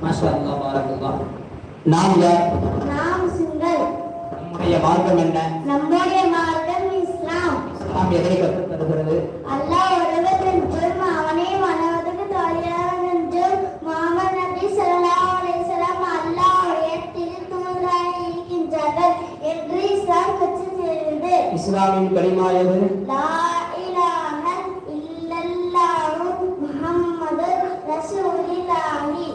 மாஷாஅல்லாஹ் பாரக்கல்லாஹ். நாம் யார்? நாம் சிங்கள். நம்முடைய மார்க்கம் என்ன? நம்முடைய மார்க்கம் இஸ்லாம். இஸ்லாம் எதை கற்றுத் தருகிறது? அல்லாஹ் ஒருவர் என்றும் அவனை வணங்குவதற்கு தயார் என்றும் முஹம்மது நபி ஸல்லல்லாஹு அலைஹி வஸல்லம் அல்லாஹ்வுடைய திருத்தூதராக இருக்கின்றார்கள் என்று இஸ்லாம் கற்றுத் தருகிறது. இஸ்லாமின் கலிமா எது? லா இலாஹ இல்லல்லாஹு முஹம்மதுர் ரசூலுல்லாஹி.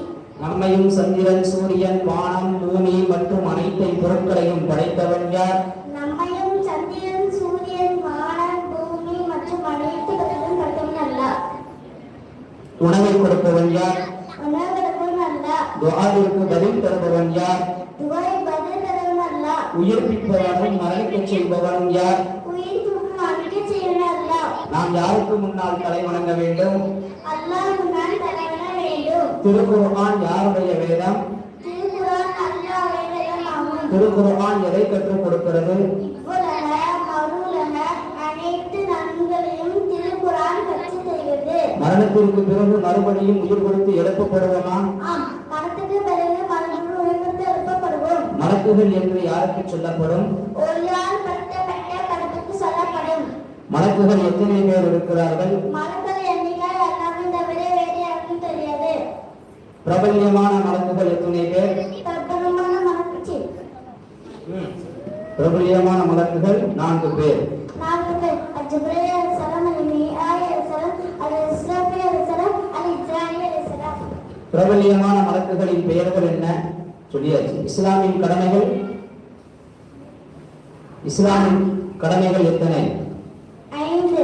நம்மையும் சந்திரன், சூரியன், வானம், பூமி மற்றும் அனைத்து பொருட்களையும் படைத்தவன் யார்? நம்மையும் சந்திரன், சூரியன், வானம், பூமி மற்றும் அனைத்து பொருட்களையும் படைத்தவன் அல்லாஹ். உணவை கொடுப்பவன் யார்? உணவு கொடுப்பவன் அல்லாஹ். துஆவிற்கு பதில் தருபவன் யார்? துஆவை பதில் தருபவன் அல்லாஹ். உயிர்ப்பிப்பவனும் மரணிக்கச் செய்பவனும் யார்? உயிர் தூக்கும் மரணிக்கச் செய்பவன் அல்லாஹ். நாம் யாருக்கு முன்னால் தலை வணங்க வேண்டும்? அல்லாஹ் முன்னால் தலை வணங்க வேண்டும். திருக்குர்ஆன் யாருடைய வேதம்? திருக்குர்ஆன் அல்லாஹ்வுடைய வேதம் ஆகும். திருக்குர்ஆன் எதை கற்றுக் கொடுக்கிறது? இவ்வுலக மறுவுலக அனைத்து நன்மைகளையும் திருக்குர்ஆன் கற்றுத் தருகிறது. மரணத்திற்கு பிறகு மறுபடியும் உயிர் கொடுத்து எழுப்பப்படுவோமா? ஆம், மரணத்துக்கு பிறகு மறுபடியும் உயிர் கொடுத்து எழுப்பப்படுவோம். மலக்குகள் என்று யாருக்கு சொல்லப்படும்? ஒருவரால் படைக்கப்பட்ட படைப்புக்கு சொல்லப்படும். மலக்குகள் எத்தனை பேர் இருக்கிறார்கள்? மலக்குகள் எண்ணிக்கை அல்லாஹ்வை தவிர வேறு யாருக்கும் தெரியாது. பிரபல்யமான மலக்குகள் எத்தனை பேர்? பிரபலமான மலக்குச்சி பிரபல்யமான மலக்குகள் 4 பேர். 4 பேர். ஜிப்ரீல் அலைஹிஸ்ஸலாம், மீகாயில் அலைஹிஸ்ஸலாம், இஸ்ராஃபீல் அலைஹிஸ்ஸலாம், இஸ்ராயீல் அலைஹிஸ்ஸலாம். பிரபல்யமான மலக்குகளின் பெயர்கள் என்ன? சொல்லியாச்சு. இஸ்லாமின் கடமைகள் எத்தனை? 5.